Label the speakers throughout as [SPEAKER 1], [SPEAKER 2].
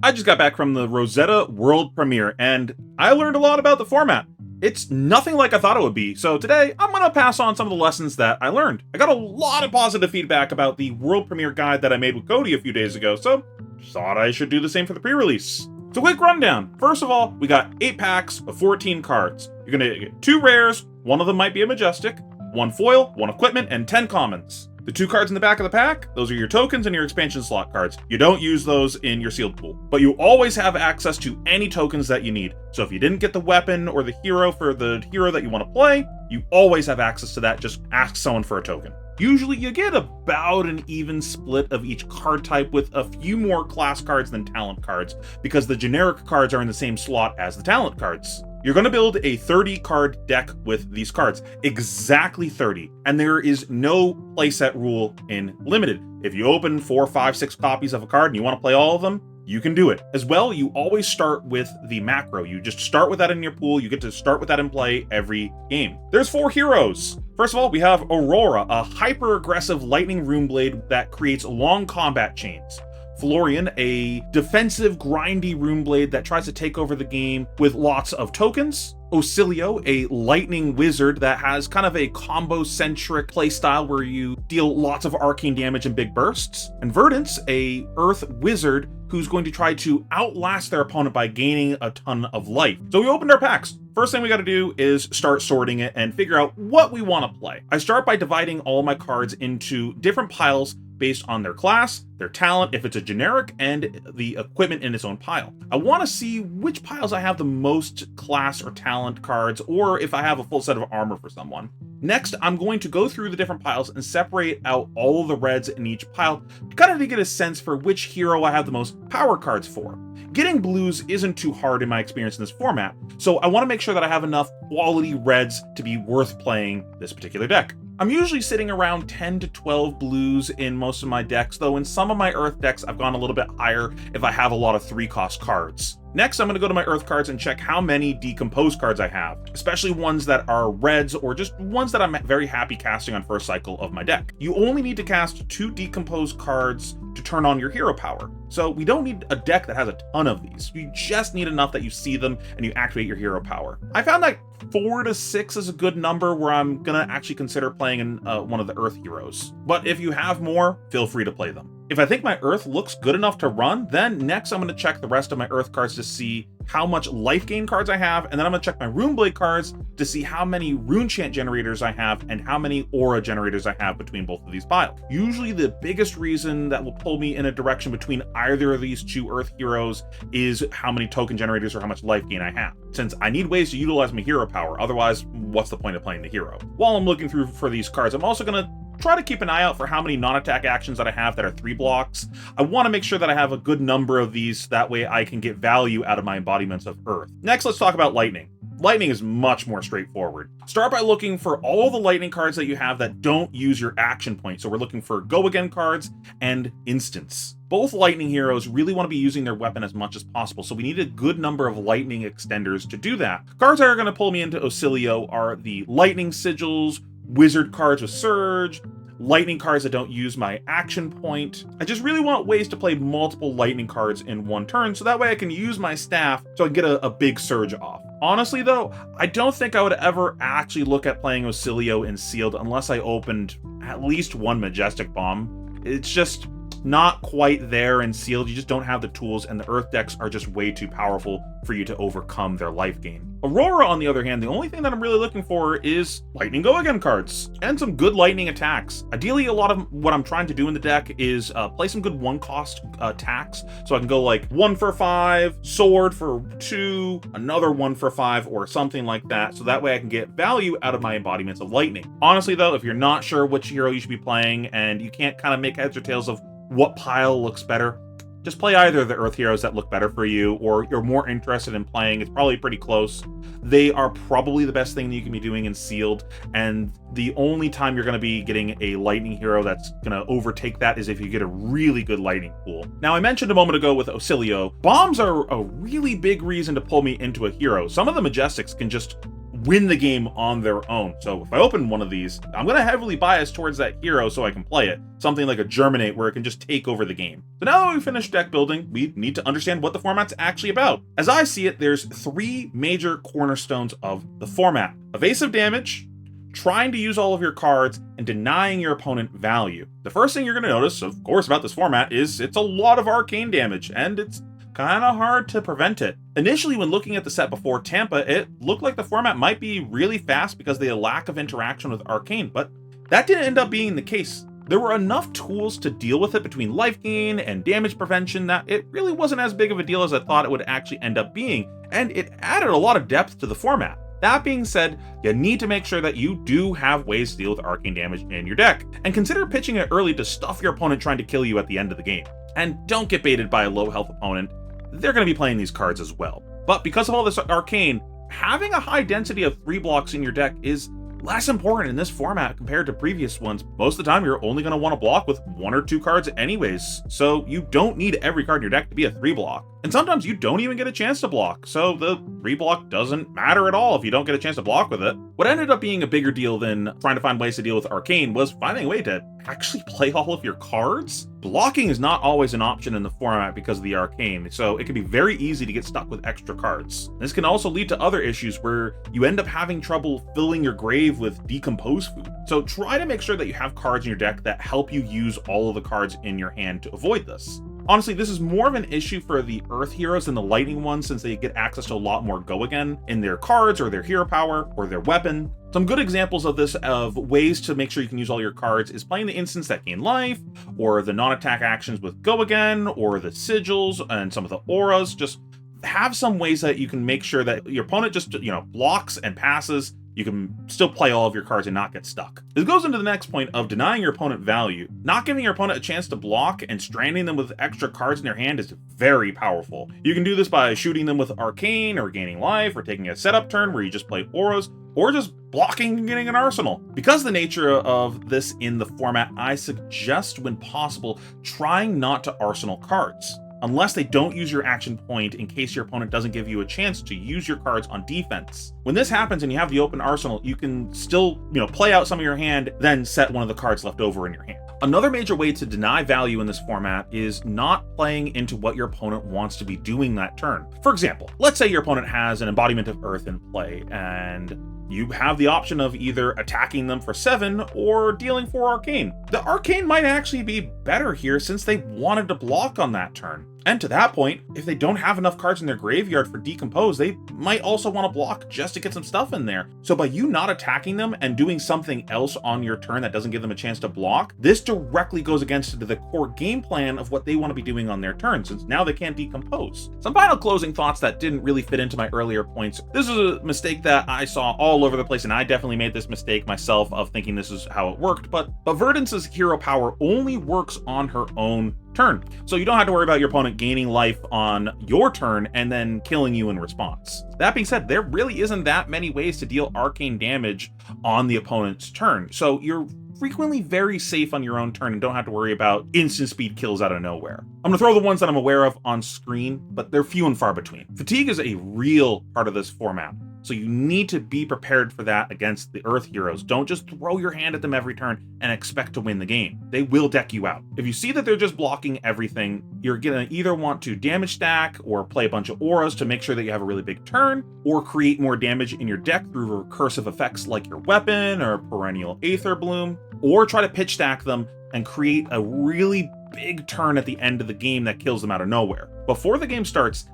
[SPEAKER 1] I just got back from the Rosetta world premiere, and I learned a lot about the format. It's nothing like I thought it would be, so today I'm gonna pass on some of the lessons that I learned. I got a lot of positive feedback about the world premiere guide that I made with Cody a few days ago, so thought I should do the same for the pre-release. So quick rundown. First of all, we got 8 packs of 14 cards. You're gonna get 2 rares, one of them might be a Majestic, 1 foil, 1 equipment, and 10 commons. The 2 cards in the back of the pack, those are your tokens and your expansion slot cards. You don't use those in your sealed pool, but you always have access to any tokens that you need. So if you didn't get the weapon or the hero for the hero that you want to play, you always have access to that. Just ask someone for a token. Usually you get about an even split of each card type, with a few more class cards than talent cards, because the generic cards are in the same slot as the talent cards. You're going to build a 30 card deck with these cards, exactly 30, and there is no playset rule in Limited. If you open 4, 5, 6 copies of a card and you want to play all of them, you can do it. As well, you always start with the macro. You just start with that in your pool. You get to start with that in play every game. There's 4 heroes. First of all, we have Aurora, a hyper-aggressive lightning rune blade that creates long combat chains. Florian, a defensive, grindy rune blade that tries to take over the game with lots of tokens. Ocilio, a lightning wizard that has kind of a combo-centric playstyle where you deal lots of arcane damage in big bursts. And Verdance, a earth wizard who's going to try to outlast their opponent by gaining a ton of life. So we opened our packs. First thing we gotta do is start sorting it and figure out what we want to play. I start by dividing all my cards into different piles based on their class, their talent, if it's a generic, and the equipment in its own pile. I want to see which piles I have the most class or talent cards, or if I have a full set of armor for someone. Next, I'm going to go through the different piles and separate out all of the reds in each pile, kind of to get a sense for which hero I have the most power cards for. Getting blues isn't too hard in my experience in this format, so I want to make sure that I have enough quality reds to be worth playing this particular deck. I'm usually sitting around 10 to 12 blues in most of my decks, though in some of my Earth decks I've gone a little bit higher if I have a lot of 3-cost cards. Next, I'm going to go to my Earth cards and check how many decomposed cards I have, especially ones that are reds or just ones that I'm very happy casting on first cycle of my deck. You only need to cast 2 decomposed cards to turn on your hero power, so we don't need a deck that has a ton of these. You just need enough that you see them and you activate your hero power. I found that 4 to 6 is a good number where I'm gonna actually consider playing in one of the Earth heroes. But if you have more, feel free to play them. If I think my Earth looks good enough to run, then next I'm gonna check the rest of my Earth cards to see how much life gain cards I have, and then I'm gonna check my Rune Blade cards to see how many Rune Chant generators I have and how many Aura generators I have between both of these piles. Usually the biggest reason that will pull me in a direction between either of these 2 Earth heroes is how many token generators or how much life gain I have, since I need ways to utilize my hero power. Otherwise, what's the point of playing the hero? While I'm looking through for these cards, I'm also gonna try to keep an eye out for how many non-attack actions that I have that are 3 blocks. I want to make sure that I have a good number of these, that way I can get value out of my embodiments of Earth. Next, let's talk about Lightning. Lightning is much more straightforward. Start by looking for all the lightning cards that you have that don't use your action point. So we're looking for go again cards and instants. Both lightning heroes really want to be using their weapon as much as possible, so we need a good number of lightning extenders to do that. Cards that are going to pull me into Ocilio are the lightning sigils, wizard cards with surge, lightning cards that don't use my action point. I just really want ways to play multiple lightning cards in one turn, so that way I can use my staff so I can get a big surge off. Honestly though, I don't think I would ever actually look at playing Ocilio in sealed unless I opened at least 1 Majestic Bomb. It's just not quite there in sealed. You just don't have the tools, and the Earth decks are just way too powerful for you to overcome their life gain. Aurora, on the other hand, the only thing that I'm really looking for is lightning go again cards and some good lightning attacks. Ideally, a lot of what I'm trying to do in the deck is play some good 1-cost attacks, so I can go like 1 for 5, sword for 2, another 1 for 5, or something like that, so that way I can get value out of my embodiments of lightning. Honestly though, if you're not sure which hero you should be playing and you can't kind of make heads or tails of what pile looks better, just play either of the Earth heroes that look better for you, or you're more interested in playing. It's probably pretty close. They are probably the best thing that you can be doing in sealed, and the only time you're going to be getting a lightning hero that's going to overtake that is if you get a really good lightning pool. Now, I mentioned a moment ago with Ocilio, bombs are a really big reason to pull me into a hero. Some of the Majestics can just win the game on their own. So if I open one of these, I'm going to heavily bias towards that hero so I can play it. Something like a Germinate where it can just take over the game. So now that we've finished deck building, we need to understand what the format's actually about. As I see it, there's 3 major cornerstones of the format. Evasive damage, trying to use all of your cards, and denying your opponent value. The first thing you're going to notice, of course, about this format is it's a lot of arcane damage, and it's kind of hard to prevent it. Initially, when looking at the set before Tampa, it looked like the format might be really fast because of the lack of interaction with arcane, but that didn't end up being the case. There were enough tools to deal with it between life gain and damage prevention that it really wasn't as big of a deal as I thought it would actually end up being, and it added a lot of depth to the format. That being said, you need to make sure that you do have ways to deal with arcane damage in your deck, and consider pitching it early to stuff your opponent trying to kill you at the end of the game. And don't get baited by a low health opponent. They're going to be playing these cards as well. But because of all this arcane, having a high density of 3 blocks in your deck is less important in this format compared to previous ones. Most of the time, you're only going to want to block with 1 or 2 cards anyways, so you don't need every card in your deck to be a 3 block. And sometimes you don't even get a chance to block, so the 3 block doesn't matter at all if you don't get a chance to block with it. What ended up being a bigger deal than trying to find ways to deal with arcane was finding a way to actually play all of your cards. Blocking is not always an option in the format because of the arcane, so it can be very easy to get stuck with extra cards. This can also lead to other issues where you end up having trouble filling your grave with decomposed food. So try to make sure that you have cards in your deck that help you use all of the cards in your hand to avoid this. Honestly, this is more of an issue for the Earth heroes than the Lightning ones, since they get access to a lot more go again in their cards or their hero power or their weapon. Some good examples of this, of ways to make sure you can use all your cards, is playing the instants that gain life, or the non-attack actions with go again, or the sigils and some of the auras. Just have some ways that you can make sure that your opponent just, blocks and passes. You can still play all of your cards and not get stuck. This goes into the next point of denying your opponent value. Not giving your opponent a chance to block and stranding them with extra cards in their hand is very powerful. You can do this by shooting them with arcane, or gaining life, or taking a setup turn where you just play auras, or just blocking and getting an arsenal. Because of the nature of this in the format, I suggest, when possible, trying not to arsenal cards, unless they don't use your action point in case your opponent doesn't give you a chance to use your cards on defense. When this happens and you have the open arsenal, you can still, play out some of your hand, then set one of the cards left over in your hand. Another major way to deny value in this format is not playing into what your opponent wants to be doing that turn. For example, let's say your opponent has an embodiment of Earth in play, and you have the option of either attacking them for 7 or dealing 4 arcane. The arcane might actually be better here since they wanted to block on that turn. And to that point, if they don't have enough cards in their graveyard for decompose, they might also want to block just to get some stuff in there. So by you not attacking them and doing something else on your turn that doesn't give them a chance to block, this directly goes against the core game plan of what they want to be doing on their turn, since now they can't decompose. Some final closing thoughts that didn't really fit into my earlier points. This is a mistake that I saw all over the place, and I definitely made this mistake myself of thinking this is how it worked, but Verdance's hero power only works on her own turn. So you don't have to worry about your opponent gaining life on your turn and then killing you in response. That being said, there really isn't that many ways to deal arcane damage on the opponent's turn. So you're frequently very safe on your own turn and don't have to worry about instant speed kills out of nowhere. I'm gonna throw the ones that I'm aware of on screen, but they're few and far between. Fatigue is a real part of this format, so you need to be prepared for that against the Earth heroes. Don't just throw your hand at them every turn and expect to win the game. They will deck you out. If you see that they're just blocking everything, you're gonna either want to damage stack or play a bunch of auras to make sure that you have a really big turn, or create more damage in your deck through recursive effects like your weapon or perennial Aether Bloom, or try to pitch stack them and create a really big turn at the end of the game that kills them out of nowhere. Before the game starts,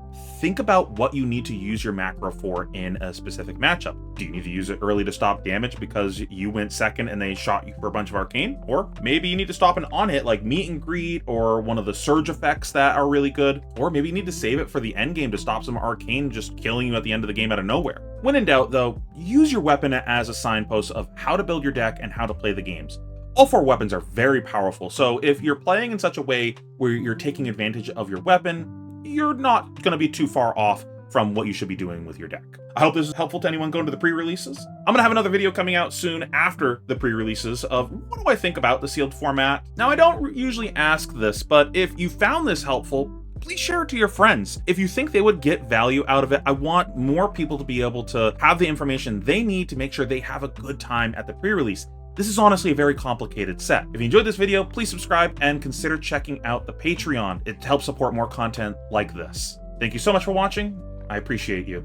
[SPEAKER 1] think about what you need to use your macro for in a specific matchup. Do you need to use it early to stop damage because you went second and they shot you for a bunch of arcane? Or maybe you need to stop an on-hit like Meet and Greet or one of the surge effects that are really good. Or maybe you need to save it for the end game to stop some arcane just killing you at the end of the game out of nowhere. When in doubt though, use your weapon as a signpost of how to build your deck and how to play the games. All 4 weapons are very powerful, so if you're playing in such a way where you're taking advantage of your weapon, you're not going to be too far off from what you should be doing with your deck. I hope this is helpful to anyone going to the pre-releases. I'm going to have another video coming out soon after the pre-releases of what do I think about the sealed format. Now, I don't usually ask this, but if you found this helpful, please share it to your friends. If you think they would get value out of it, I want more people to be able to have the information they need to make sure they have a good time at the pre-release. This is honestly a very complicated set. If you enjoyed this video, please subscribe and consider checking out the Patreon. It helps support more content like this. Thank you so much for watching. I appreciate you.